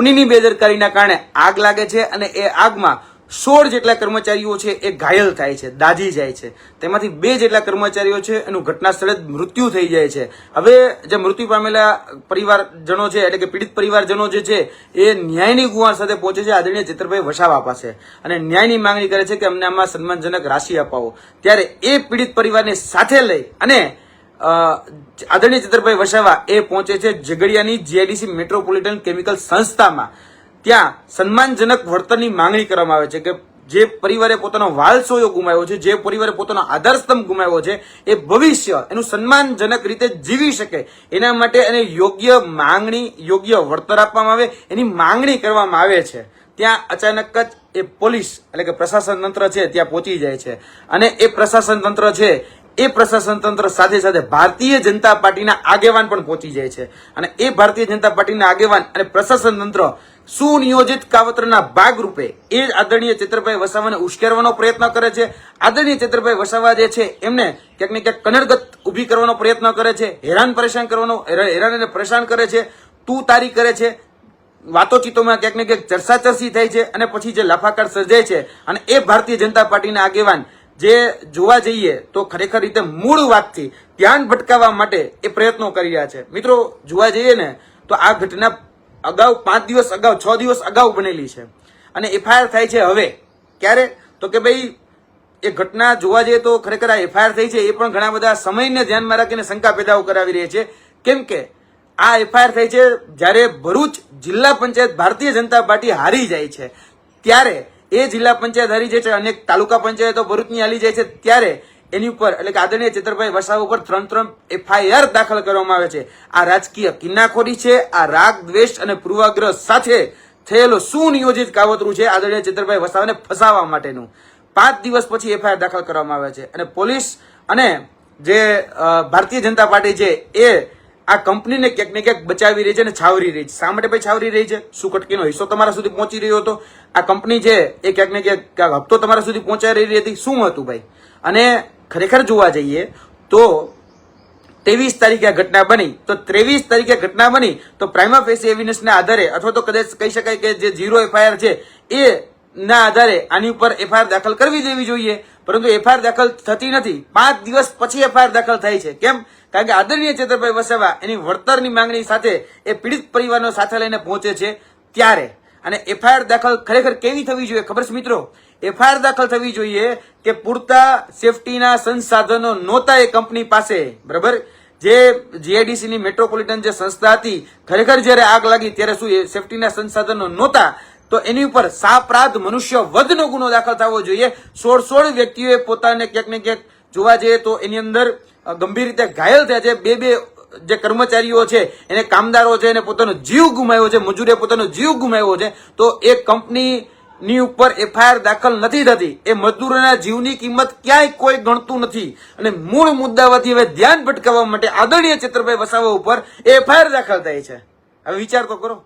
કંપનીની બેદરકારીના કારણે આગ લાગે છે અને એ આગમાં 16 જેટલા કર્મચારીઓ છે એ ઘાયલ થાય છે, દાઝી જાય છે. તેમાંથી 2 જેટલા કર્મચારીઓ છે એનું ઘટના સ્થળે જ મૃત્યુ થઈ જાય છે. હવે જે મૃત્યુ પામેલા પરિવારજનો છે એટલે કે પીડિત પરિવારજનો જે છે એ ન્યાયની ગુહાર સાથે પહોંચે છે આદરણીય ચેતરભાઈ વસાવા પાસે અને ન્યાયની માંગણી કરે છે કે અમને આમાં સન્માનજનક રાશિ અપાવો. ત્યારે એ પીડિત પરિવારને સાથે લઈ અને આદરણીય ચેતરભાઈ વસાવા એ પહોંચે છે ઝઘડિયાની જીઆઈડીસી મેટ્રોપોલિટન કેમિકલ સંસ્થામાં. ત્યાં સન્માનજનક વળતરની માંગણી કરવામાં આવે છે કે જે પરિવારે પોતાનો વાલસોયો ગુમાવ્યો છે, જે પરિવારે પોતાનો આધારસ્તંભ ગુમાવ્યો છે, એ ભવિષ્ય એનું સન્માનજનક રીતે જીવી શકે એના માટે એને યોગ્ય માંગણી, યોગ્ય વળતર આપવામાં આવે એની માંગણી કરવામાં આવે છે. ત્યાં અચાનક જ એ પોલીસ એટલે કે પ્રશાસન તંત્ર છે ત્યાં પહોંચી જાય છે અને એ પ્રશાસન તંત્ર છે એ પ્રશાસન તંત્ર સાથે સાથે ભારતીય જનતા પાર્ટીના આગેવાન પણ પહોંચી જાય છે અને એ ભારતીય જનતા પાર્ટીના આગેવાન અને પ્રશાસન તંત્ર સુનિયોજિત કાવતરના ભાગરૂપે એ આદરણીય ચેતરભાઈ વસાવાને ઉશ્કેરવાનો પ્રયત્ન કરે છે. આદરણીય ચેતરભાઈ વસાવા જે છે એમને ક્યાંક ને ક્યાંક કનડગત ઉભી કરવાનો પ્રયત્ન કરે છે, હેરાન અને પરેશાન કરે છે, તું તારી કરે છે. વાતોચીતોમાં ક્યાંક ને ક્યાંક ચર્ચાચર્ચી થાય છે અને પછી જે લાફાકાર સર્જાય છે અને એ ભારતીય જનતા પાર્ટીના આગેવાન જે જોવા જઈએ તો ખરેખર રીતે મૂળ વાતથી ધ્યાન ભટકાવવા માટે એ પ્રયત્નો કરી રહ્યા છે. મિત્રો જોવા જઈએ ને તો આ ઘટના અગાઉ 5 દિવસ અગાઉ 6 દિવસ અગાઉ બનેલી છે અને એફઆઈઆર થાય છે હવે. ક્યારે? તો કે ભાઈ એ ઘટના જોવા જઈએ તો ખરેખર આ એફઆઈઆર થઈ છે એ પણ ઘણા બધા સમયને ધ્યાનમાં રાખીને શંકા પેદા કરાવી રહી છે. કેમ કે આ એફઆઈઆર થઈ છે જ્યારે ભરૂચ જિલ્લા પંચાયત ભારતીય જનતા પાર્ટી હારી જાય છે ત્યારે એ જિલ્લા પંચાયત હારી જાય છે, અનેક તાલુકા પંચાયતો ભરૂચની હારી જાય છે ત્યારે એની ઉપર એટલે કે આદરણીય ચેતરભાઈ વસાવા ઉપર 3 એફઆઈઆર દાખલ કરવામાં આવે છે. આ રાજકીય કિન્નાખોરી છે, આ રાગ દ્વેષ અને પૂર્વાગ્રહ સાથે થયેલો સુનિયોજિત કાવતરું છે આદરણીય ચેતરભાઈ વસાવાને ફસાવવા માટેનું. 5 દિવસ પછી એફઆઈઆર દાખલ કરવામાં આવે છે અને પોલીસ અને જે ભારતીય જનતા પાર્ટી છે એ આ કંપનીને ક્યાંક ને ક્યાંક બચાવી રહી છે અને છાવરી રહી છે. શા માટે ભાઈ છાવરી રહી છે? શું કટકીનો હિસ્સો તમારા સુધી પહોંચી રહ્યો હતો? આ કંપની છે એ ક્યાંક ને ક્યાંક હપ્તો તમારા સુધી પહોંચાડી રહી હતી? શું હતું ભાઈ? અને ખરેખર જોવા જઈએ તો 23 તારીખે આ ઘટના બની તો 23 તારીખે ઘટના બની તો પ્રાઇમા ફેસી એવિડન્સના આધારે અથવા તો કદાચ કહી શકાય કે જે 0 એફઆઈઆર છે એ ના આધારે આની ઉપર એફઆઈઆર દાખલ કરવી દેવી જોઈએ, પરંતુ એફઆઈઆર દાખલ થતી નથી. 5 દિવસ પછી એફઆઈઆર દાખલ થાય છે. કેમ? કારણ કે આદરણીય ચેતરભાઈ વસાવા એની વળતરની માંગણી સાથે એ પીડિત પરિવારનો સાથે લઈને પહોંચે છે ત્યારે. અને એફઆઈઆર દાખલ ખરેખર કેવી થવી જોઈએ ખબર છે મિત્રો? એફઆઈઆર દાખલ થવી જોઈએ કે પૂરતા સેફટીના સંસાધનો નહોતા એ કંપની પાસે, બરાબર? જે જીઆઈડીસી ની મેટ્રોપોલિટન જે સંસ્થા હતી ખરેખર જયારે આગ લાગી ત્યારે શું એ સેફટીના સંસાધનો નહોતા તો એની ઉપર સાપરાધ મનુષ્ય વધનો ગુનો દાખલ થવો જોઈએ. 16 વ્યક્તિઓએ પોતાને ક્યાંક ને ક્યાંક જોવા જઈએ તો એની અંદર ગંભીર રીતે ઘાયલ થયા છે. 2 જે કર્મચારીઓ છે એને કામદારો છે એને પોતાનો જીવ ગુમાવ્યો છે, મજૂરે પોતાનો જીવ ગુમાવ્યો છે. તો એ કંપનીની ઉપર એફઆઈઆર દાખલ નથી થતી. એ મજદૂરોના જીવની કિંમત ક્યાંય કોઈ ગણતું નથી અને મૂળ મુદ્દાવાથી હવે ધ્યાન ભટકાવવા માટે આદરણીય ચેતરભાઈ વસાવા ઉપર એફઆઈઆર દાખલ થાય છે. હવે વિચાર તો કરો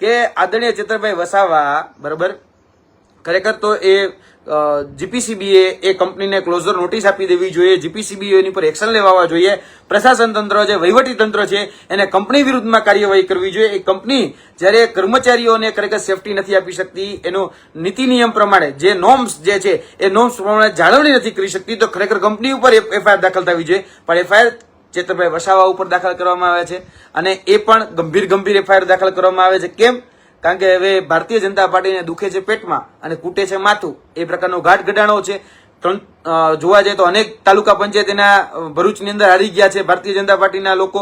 કે આદરણીય ચેતરભાઈ વસાવા, બરાબર, ખરેખર તો એ જીપીસીબીએ એ કંપનીને ક્લોઝર નોટિસ આપી દેવી જોઈએ. જીપીસીબીએ એની પર એક્શન લેવા જોઈએ. પ્રશાસન તંત્ર જે વહીવટી તંત્ર છે એને કંપની વિરુદ્ધમાં કાર્યવાહી કરવી જોઈએ. એ કંપની જ્યારે કર્મચારીઓને ખરેખર સેફટી નથી આપી શકતી, એનો નીતિ નિયમ પ્રમાણે જે નોર્મ્સ જે છે એ નોર્મ્સ પ્રમાણે જાળવણી નથી કરી શકતી તો ખરેખર કંપની ઉપર એફઆઈઆર દાખલ થવી જોઈએ. પણ એફઆઈઆર ચેતરભાઈ વસાવા ઉપર દાખલ કરવામાં આવે છે અને એ પણ ગંભીર એફઆઈઆર દાખલ કરવામાં આવે છે. કેમ? કારણ કે હવે ભારતીય જનતા પાર્ટીને દુખે છે પેટમાં અને કૂટે છે માથું એ પ્રકારનો ઘાટ ઘડાણો છે. જોવા જઈએ તો અનેક તાલુકા પંચાયતના ભરૂચની અંદર હારી ગયા છે ભારતીય જનતા પાર્ટીના લોકો.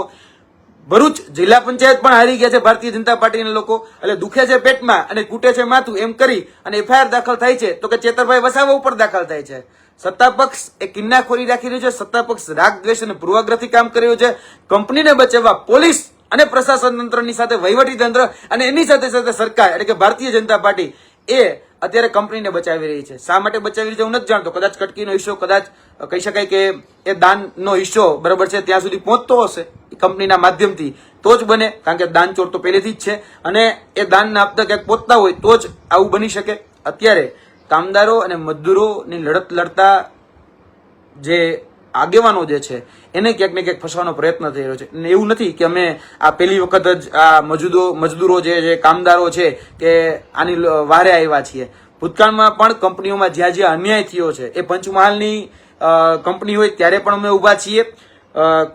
ભરૂચ જિલ્લા પંચાયત પણ હારી ગયા છે ભારતીય જનતા પાર્ટીના લોકો. એટલે દુખે છે પેટમાં અને કૂટે છે માથું એમ કરી અને એફઆઈઆર દાખલ થાય છે તો કે ચેતરભાઈ વસાવા ઉપર દાખલ થાય છે. સત્તા પક્ષ એ કિન્નાખોરી રાખી રહ્યો છે, સત્તા પક્ષ રાગ દ્વેષ અને પૂર્વાગ્રહથી કામ કરી રહ્યો છે. કંપનીને બચાવવા પોલીસ અને પ્રશાસન તંત્રની સાથે વહીવટી તંત્ર અને એની સાથે સાથે સરકાર એટલે કે ભારતીય જનતા પાર્ટી એ અત્યારે કંપનીને બચાવી રહી છે. શા માટે બચાવી રહી છે હું નથી જાણતો. કદાચ કટકીનો હિસ્સો, કદાચ કહી શકાય કે એ દાનનો હિસ્સો, બરાબર છે, ત્યાં સુધી પહોંચતો હશે કંપનીના માધ્યમથી તો જ બને. કારણ કે દાન ચોર તો પહેલેથી જ છે અને એ દાનના આપતા ક્યાંક પહોંચતા હોય તો જ આવું બની શકે. અત્યારે કામદારો અને મજદૂરોની લડત લડતા જે આગેવાનો જે છે એને ક્યાંક ને ક્યાંક ફસવાનો પ્રયત્ન થઈ રહ્યો છે. અને એવું નથી કે અમે આ પહેલી વખત જ આ મજદૂરો જે કામદારો છે કે આની વારે આવ્યા છીએ. ભૂતકાળમાં પણ કંપનીઓમાં જ્યાં અન્યાય થયો છે, એ પંચમહાલની કંપની હોય ત્યારે પણ અમે ઉભા છીએ,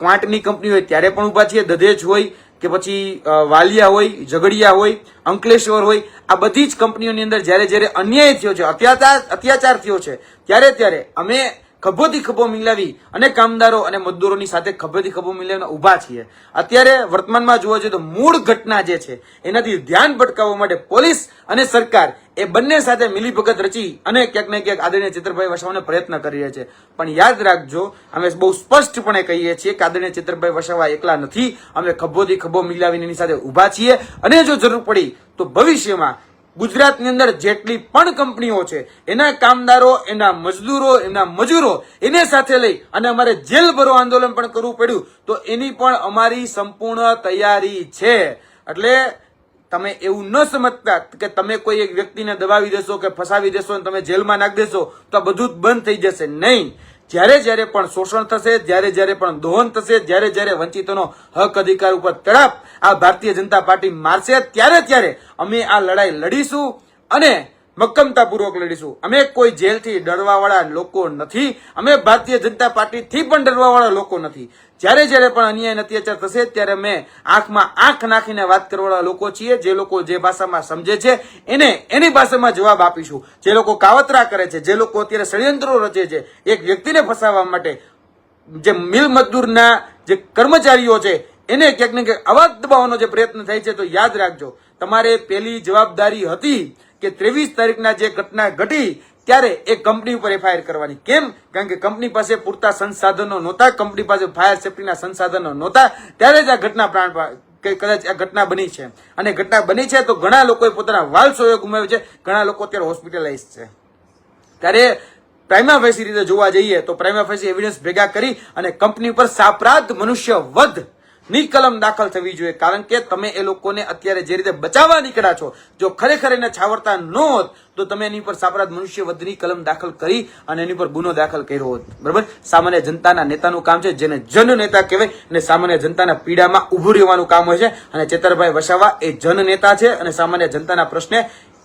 ક્વાંટની કંપની હોય ત્યારે પણ ઉભા છીએ, દધેજ હોય કે પછી વાલિયા હોય, ઝઘડિયા હોય, અંકલેશ્વર હોય, આ બધી જ કંપનીઓની અંદર જ્યારે અન્યાય થયો છે, અત્યાચાર થયો છે, ત્યારે અમે ખભોથી ખભો મિલાવી અને કામદારો અને મજદૂરોની સાથે ખભેથી ખભો મિલાવીને ઉભા છીએ. અત્યારે વર્તમાનમાં જોવા જઈએ તો મૂળ ઘટના જે છે એનાથી ધ્યાન ભટકાવવા માટે પોલીસ અને સરકાર એ બંને સાથે મિલીભગત રચી અને ક્યાંક ને ક્યાંક આદરણીય ચેતરભાઈ વસાવાને પ્રયત્ન કરી રહ્યા છે. પણ યાદ રાખજો, અમે બહુ સ્પષ્ટપણે કહીએ છીએ કે આદરણીય ચેતરભાઈ વસાવા એકલા નથી. અમે ખભોથી ખભો મિલાવીને એની સાથે ઉભા છીએ અને જો જરૂર પડી તો ભવિષ્યમાં ગુજરાતની અંદર જેટલી પણ કંપનીઓ છે એના કામદારો, એના મજદૂરો, એના મજૂરો એને સાથે લઈ અને અમારે જેલ ભરો આંદોલન પણ કરવું પડ્યું તો એની પણ અમારી સંપૂર્ણ તૈયારી છે. એટલે તમે એવું ન સમજતા કે તમે કોઈ એક વ્યક્તિને દબાવી દેશો કે ફસાવી દેશો અને તમે જેલમાં નાખી દેશો તો આ બધું જ બંધ થઈ જશે. નહીં. જ્યારે પણ શોષણ થશે, જ્યારે પણ દોહન થશે, જ્યારે વંચિતોનો હક અધિકાર ઉપર તડપ આ ભારતીય જનતા પાર્ટી મારશે, ત્યારે અમે આ લડાઈ લડીશું અને મક્કમતાપૂર્વક લડીશું. અમે કોઈ જેલથી ડરવા વાળા લોકો નથી. અમે ભારતીય જનતા પાર્ટીથી પણ ડરવા વાળા લોકો નથી. જ્યારે પણ અન્યાય અને અત્યાચાર થશે ત્યારે અમે આંખમાં આંખ નાખીને વાત કરવાવાળા લોકો છીએ. જે લોકો જે ભાષામાં સમજે છે એની ભાષામાં જવાબ આપીશું. જે લોકો કાવતરા કરે છે, જે લોકો અત્યારે ષડયંત્રો રચે છે એક વ્યક્તિને ફસાવવા માટે, જે મિલ મજદૂરના જે કર્મચારીઓ છે એને ક્યાંક ને ક્યાંક અવાજ દબાવવાનો જે પ્રયત્ન થાય છે, તો યાદ રાખજો, તમારે પહેલી જવાબદારી હતી કે 23 તારીખના જે ઘટના ઘટી ત્યારે એ કંપની ઉપર એફઆઈઆર કરવાની. કેમ? કારણ કે કંપની પાસે પૂરતા સંસાધનો નહોતા, કંપની પાસે ફાયર સેફટીના સંસાધનો નહોતા, ત્યારે જ આ ઘટના કદાચ આ ઘટના બની છે. અને ઘટના બની છે તો ઘણા લોકોએ પોતાના વાલ સોયો ગુમાવ્યો છે, ઘણા લોકો અત્યારે હોસ્પિટલાઇઝ છે. ત્યારે પ્રાઇમા ફેસી રીતે જોવા જઈએ તો પ્રાઇમા ફેસી એવિડન્સ ભેગા કરી અને કંપની પર સાપરાધ મનુષ્ય વધ ની કલમ દાખલ થવી જોઈએ. કારણ કે તમે એ લોકોને અત્યારે જે રીતે બચાવવા નીકળ્યા છો, જો ખરેખર એને છાવરતા ન હોત તો તમે એની પર સાપરાધ મનુષ્ય વધની કલમ દાખલ કરી અને એની પર ગુનો દાખલ કર્યો હોત. બરાબર? સામાન્ય જનતાના નેતાનું કામ છે, જેને જન નેતા કહેવાય, અને સામાન્ય જનતાના પીડામાં ઉભું રહેવાનું કામ હોય છે. અને ચેતરભાઈ વસાવા એ જન નેતા છે અને સામાન્ય જનતાના પ્રશ્ને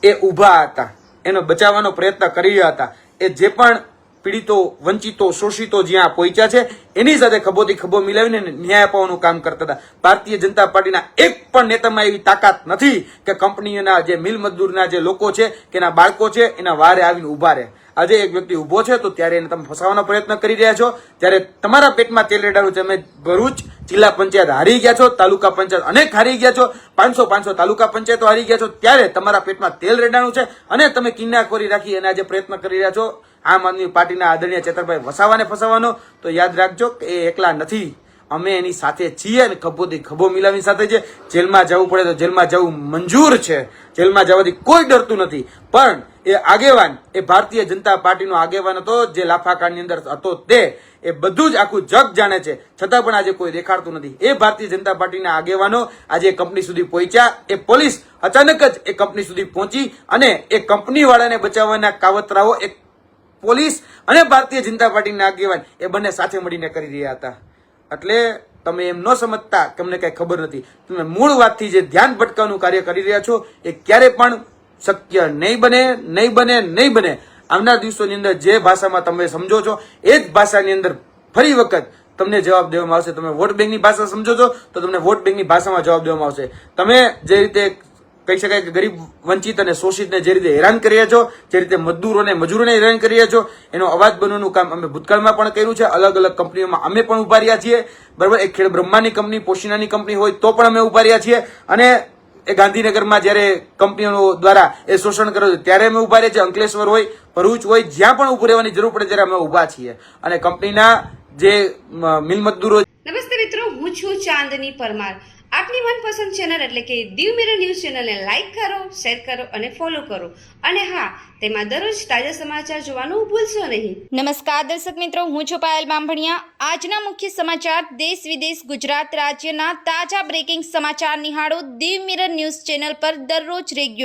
એ ઉભા હતા, એનો બચાવવાનો પ્રયત્ન કરી રહ્યા હતા. એ જે પણ પીડિતો, વંચિતો, શોષિતો જ્યાં પહોંચ્યા છે એની સાથે ખભોથી ખભો મિલાવીને ન્યાય અપાવવાનું કામ કરતા હતા. ભારતીય જનતા પાર્ટીના એક પણ નેતામાં એવી તાકાત નથી કે કંપનીના જે મિલ મજદૂરના જે લોકો છે કે એના બાળકો છે એના વારે આવીને ઉભા રહે. આજે એક વ્યક્તિ ઉભો છે તો ત્યારે એને તમે ફસાવવાનો પ્રયત્ન કરી રહ્યા છો. ત્યારે તમારા પેટમાં તેલ રેડાડું છે. અમે ભરૂચ જિલ્લા પંચાયત હારી ગયા છો, તાલુકા પંચાયત અનેક હારી ગયા છો, 500 તાલુકા પંચાયતો હારી ગયા છો, ત્યારે તમારા પેટમાં તેલ રેડાણું છે અને તમે કિન્નાખોરી રાખી અને આજે પ્રયત્ન કરી રહ્યા છો આમ આદમી પાર્ટીના આદરણીય ચેતરભાઈ વસાવાને ફસાવવાનો. તો યાદ રાખજો કે એ એકલા નથી, અમે એની સાથે છીએ અને ખભોથી ખભો મિલાવીની સાથે છે. જેલમાં જવું પડે તો જેલમાં જવું મંજૂર છે, જેલમાં જવાથી કોઈ ડરતું નથી. પણ એ આગેવાન, એ ભારતીય જનતા પાર્ટીનો આગેવાન હતો, જે લાફાકાંડની અંદર હતો, તે એ બધું જ આખું જગ જાણે છે, છતાં પણ આજે કોઈ દેખાડતું નથી. એ ભારતીય જનતા પાર્ટીના આગેવાનો આજે કંપની સુધી પહોંચ્યા. એ પોલીસ અચાનક જ એ કંપની સુધી પહોંચી અને એ કંપની વાળાને બચાવવાના કાવતરાઓ એક પોલીસ અને ભારતીય જનતા પાર્ટીના આગેવાન એ બંને સાથે મળીને કરી રહ્યા હતા. એટલે તમે એમ ન સમજતા કે અમને કઈ ખબર નથી. તમે મૂળ વાતથી જે ધ્યાન ભટકાવવાનું કાર્ય કરી રહ્યા છો એ ક્યારે પણ શક્ય નહીં બને. આવનાર દિવસોની અંદર જે ભાષામાં તમે સમજો છો એ જ ભાષાની અંદર ફરી વખત તમને જવાબ દેવામાં આવશે. તમે વોટ બેંકની ભાષા સમજો છો તો તમને વોટ બેંકની ભાષામાં જવાબ દેવામાં આવશે. તમે જે રીતે કહી શકાય કે ગરીબ, વંચિત અને શોષિતને જે રીતે હેરાન કરી રહ્યા છો, જે રીતે મજદૂરોને મજૂરોને હેરાન કરી રહ્યા છો, એનો અવાજ બનવાનું કામ અમે ભૂતકાળમાં પણ કર્યું છે. અલગ અલગ કંપનીઓમાં અમે પણ ઉભા રહ્યા છીએ. બરાબર? એક ખેડ બ્રહ્માની કંપની, પોશીનાની કંપની હોય તો પણ અમે ઉભા રહ્યા છીએ. અને એ ગાંધીનગરમાં જ્યારે કંપનીઓ દ્વારા એ શોષણ કરે છે ત્યારે અમે ઉભા રહ્યા છીએ. અંકલેશ્વર હોય, ભરૂચ હોય, જ્યાં પણ ઉભું રહેવાની જરૂર પડે ત્યારે અમે ઉભા છીએ. અને કંપનીના જે મિલ મજદૂરો. નમસ્તે મિત્રો, હું છું ચાંદની પરમાર. આપની મનપસંદ ચેનલ એટલે કે દીવ મિરર ન્યૂઝ ચેનલને લાઈક કરો, શેર કરો અને ફોલો કરો. અને હા, તેમાં દરરોજ તાજા સમાચાર જોવાનું ભૂલશો નહીં. નમસ્કાર દર્શક મિત્રો, હું છું પાયલ બામભણિયા. આજના મુખ્ય સમાચાર, દેશ વિદેશ, ગુજરાત રાજ્યના તાજા બ્રેકિંગ સમાચાર નિહાળો દીવ મિરર ન્યૂઝ ચેનલ પર દરરોજ રેગ્યુલર.